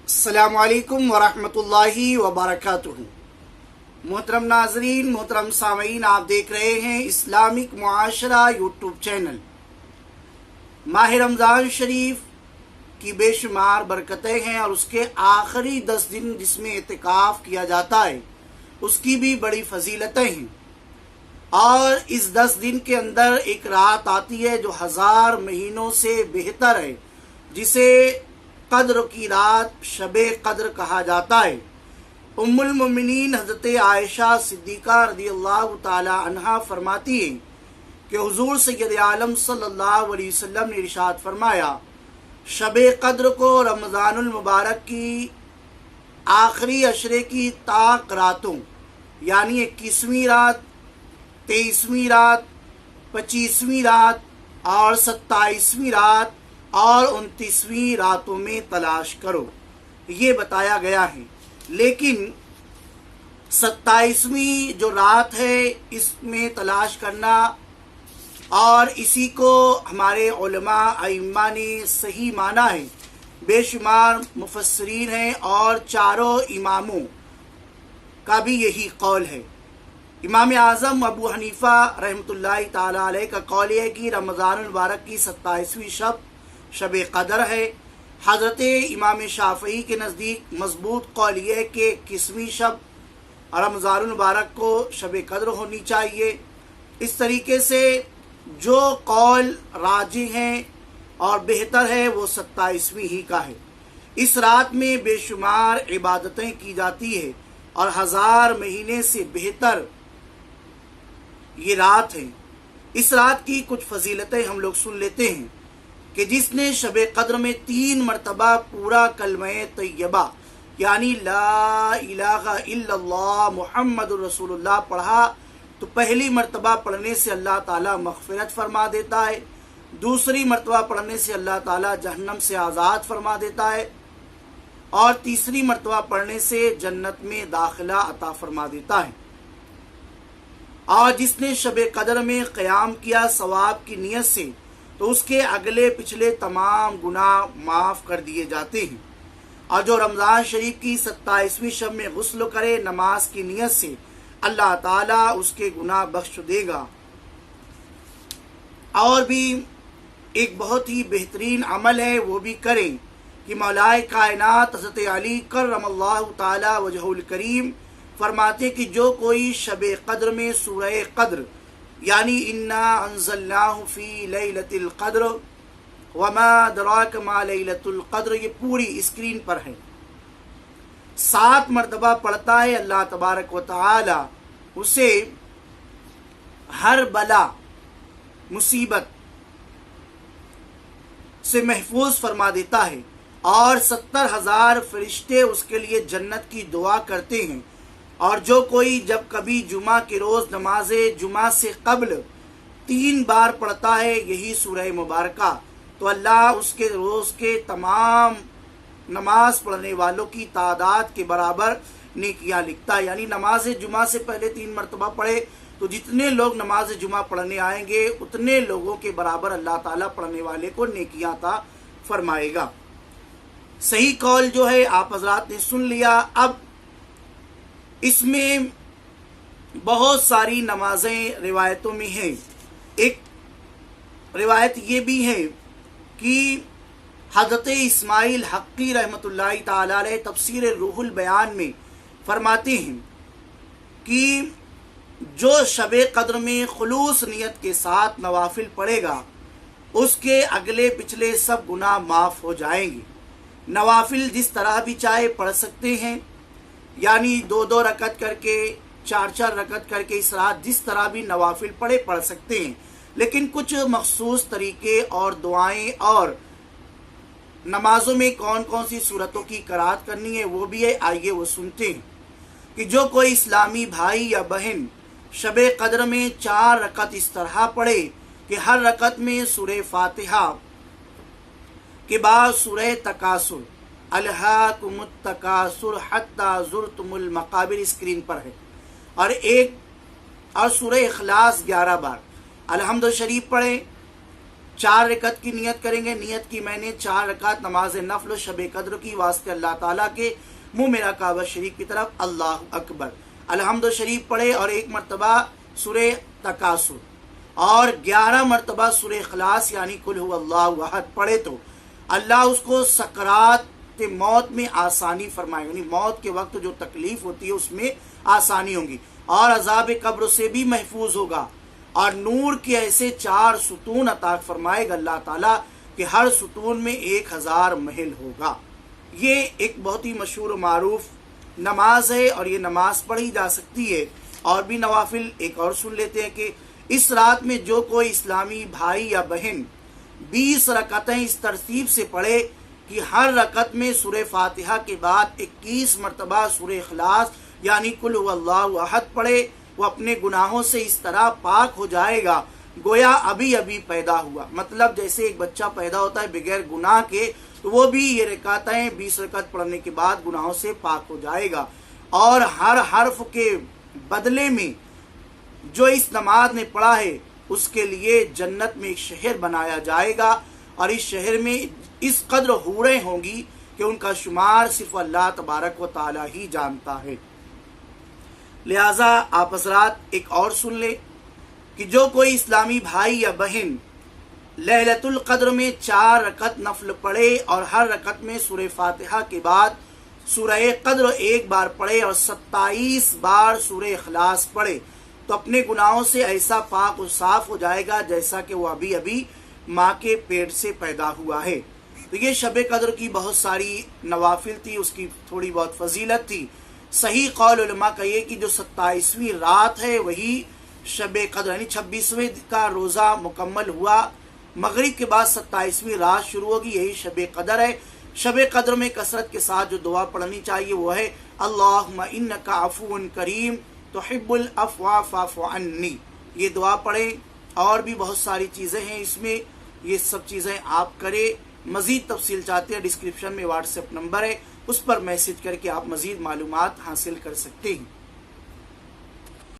अस्सलामु अलैकुम वरहमतुल्लाहि वबरकातुहू। मोहतरम नाजरीन, मोहतरम सामीन, आप देख रहे हैं इस्लामिक मुआशरा यूट्यूब चैनल। माह रमज़ान शरीफ की बेशुमार बरकतें हैं और उसके आखिरी 10 दिन जिसमें इतिकाफ़ किया जाता है उसकी भी बड़ी फजीलतें हैं। और इस 10 दिन के अंदर एक रात आती है जो 1000 महीनों से बेहतर है, जिसे कद्र की रात शबे कद्र कहा जाता है। उम्मुल मोमिनीन हज़रत आयशा सिद्दीक़ा रज़ियल्लाहु ताला अन्हा फरमाती हैं कि हुज़ूर सय्यद आलम सल्लल्लाहु अलैहि वसल्लम ने इरशाद फरमाया, शबे कद्र को रमज़ानुल मुबारक की आखिरी अशरे की ताक रातों यानी 21वीं रात, 23वीं रात, 25वीं रात और 27वीं रात और 29वीं रातों में तलाश करो, ये बताया गया है। लेकिन 27वीं जो रात है इसमें तलाश करना, और इसी को हमारे उलमा अइम्मा ने सही माना है। बेशुमार मुफस्सिरीन हैं और चारों इमामों का भी यही कौल है। इमाम आज़म अबू हनीफ़ा रहमतुल्लाहि ताला अलैह का कौल है कि रमज़ानुल मुबारक की 27वीं शब शब कदर है। हज़रत इमाम शाफ़ई के नज़दीक मजबूत कौल ये है कि 21वीं शब रमज़ानुल मुबारक को शब कदर होनी चाहिए। इस तरीके से जो कौल राजी हैं और बेहतर है वो 27वीं ही का है। इस रात में बेशुमार इबादतें की जाती है और 1000 महीने से बेहतर ये रात है। इस रात की कुछ फजीलतें हम लोग सुन लेते हैं कि जिसने शब कद्र में 3 मरतबा पूरा कलमे तैयबा यानी ला इलाहा इल्लल्लाह मुहम्मदुर रसूलुल्लाह पढ़ा तो पहली मरतबा पढ़ने से अल्लाह ताला मग़फ़िरत फरमा देता है, दूसरी मरतबा पढ़ने से अल्लाह ताला जहन्नम से आज़ाद फरमा देता है और तीसरी मरतबा पढ़ने से जन्नत में दाखिला अता फरमा देता है। और जिसने शब कद्र में क़याम किया सवाब की नीयत से तो उसके अगले पिछले तमाम गुनाह माफ़ कर दिए जाते हैं। और जो रमज़ान शरीफ की 27वीं शब में गुस्ल करे नमाज की नीयत से अल्लाह ताला उसके गुनाह बख्श देगा। और भी एक बहुत ही बेहतरीन अमल है, वो भी करें कि मौलाए कायनात हज़रत अली करमल्लाहु ताला वजहुल करीम फरमाते कि जो कोई शब कद्र में सूरह कद्र यानी इन्ना अंज़लनाहु फी लैलतिल क़द्र वमा अदराक मा लैलतुल क़द्र, ये पूरी स्क्रीन पर है, 7 मरतबा पढ़ता है, अल्लाह तबारक व तआला उसे हर बला मुसीबत से महफूज फरमा देता है और 70,000 फरिश्ते उसके लिए जन्नत की दुआ करते हैं। और जो कोई जब कभी जुमा के रोज़ नमाज जुमा से कब्ल 3 बार पढ़ता है यही सूरह मुबारका तो अल्लाह उसके रोज़ के तमाम नमाज पढ़ने वालों की तादाद के बराबर नेकियां लिखता है। यानी नमाज जुमा से पहले 3 मरतबा पढ़े तो जितने लोग नमाज जुमा पढ़ने आएंगे उतने लोगों के बराबर अल्लाह ताला पढ़ने वाले को नेकियां अता फरमाएगा। सही कौल जो है आप हजरात ने सुन लिया। अब इसमें बहुत सारी नमाजें रिवायतों में हैं। एक रिवायत ये भी है कि हज़रत इस्माइल हक्की रहमतुल्लाहि ताला अलैह तफसीर रूहुल बयान में फरमाते हैं कि जो शब कद्र में खुलूस नियत के साथ नवाफिल पढ़ेगा उसके अगले पिछले सब गुनाह माफ़ हो जाएंगे। नवाफिल जिस तरह भी चाहे पढ़ सकते हैं, यानी 2-2 रकत करके 4-4 रकत करके इस रात जिस तरह भी नवाफिल पढ़ सकते हैं। लेकिन कुछ मखसूस तरीके और दुआएं और नमाजों में कौन कौन सी सूरतों की क़राअत करनी है वो भी है। आइए वो सुनते हैं कि जो कोई इस्लामी भाई या बहन शब कद्र में 4 रकत इस तरह पढ़े कि हर रकत में सूरह फातिहा के बाद सूरह तकासुर अलहाकुमुत तकासुर हत्ता ज़ुरतुमुल मक़ाबिर स्क्रीन पर है, और सूरह इखलास 11 बार, अलहम्द शरीफ पढ़े 4 रकत की नियत करेंगे। नियत की मैंने 4 रकात नमाज नफल शब कद्र की वास्ते अल्लाह ताला के, मुंह मेरा काबा शरीफ की तरफ, अल्लाह अकबर, अलहम्द शरीफ पढ़े और 1 मरतबा सूरे तकासुर और 11 मरतबा सूरे इखलास यानी कुल हुवल्लाहु अहद पढ़े तो अल्लाह उसको सकरात मौत में आसानी फरमाएगा, यानी मौत के वक्त जो तकलीफ होती है उसमें आसानी होगी और अजाब कब्र से भी महफूज होगा और नूर के ऐसे 4 सुतून अता फरमाएगा अल्लाह ताला कि हर सुतून में 1000 महल होगा। ये एक बहुत ही मशहूर मारूफ नमाज है और ये नमाज पढ़ी जा सकती है। और भी नवाफिल एक और सुन लेते हैं कि इस रात में जो कोई इस्लामी भाई या बहन 20 रकतें इस तरतीब से पढ़े कि हर रकत में सूरे फातिहा के बाद 21 मरतबा सूरे इखलास यानी कुल हुवल्लाहु अहद पढ़े, वो अपने गुनाहों से इस तरह पाक हो जाएगा गोया अभी अभी पैदा हुआ। मतलब जैसे एक बच्चा पैदा होता है बगैर गुनाह के, तो वो भी ये रकातें 20 रकत पढ़ने के बाद गुनाहों से पाक हो जाएगा। और हर हर्फ के बदले में जो इस नमाज ने पढ़ा है उसके लिए जन्नत में एक शहर बनाया जाएगा और इस शहर में इस कद्र हूरें होंगी कि उनका शुमार सिर्फ अल्लाह तबारक व ताला ही जानता है। लिहाजा आप हज़रात एक और सुन ले कि जो कोई इस्लामी भाई या बहन लैलतुल कद्र में 4 रकत नफल पढ़े और हर रकत में सूरे फातिहा के बाद सूरह कद्र 1 बार पढ़े और 27 बार सूरह इखलास पढ़े तो अपने गुनाहों से ऐसा पाक और साफ हो जाएगा जैसा कि वो अभी अभी माँ के पेट से पैदा हुआ है। तो ये शब कद्र की बहुत सारी नवाफिल थी, उसकी थोड़ी बहुत फजीलत थी। सही कौल उलमा का ये कि जो 27वीं रात है वही शब कद्र यानी 26वें का रोज़ा मुकम्मल हुआ, मगरिब के बाद 27वीं रात शुरू होगी, यही शब कद्र है। शब कद्र में कसरत के साथ जो दुआ पढ़नी चाहिए वो है अल्लाहुम्मा इन्नका अफ़ुव्वुन करीम तुहिब्बुल अफ़्वा फ़अफ़ु अन्नी। ये दुआ पढ़ें और भी बहुत सारी चीज़ें हैं इसमें, ये सब चीज़ें आप करें। मज़ीद तफसील चाहते हैं डिस्क्रिप्शन में व्हाट्सएप नंबर है, उस पर मैसेज करके आप मज़ीद मालूमात हासिल कर सकते हैं।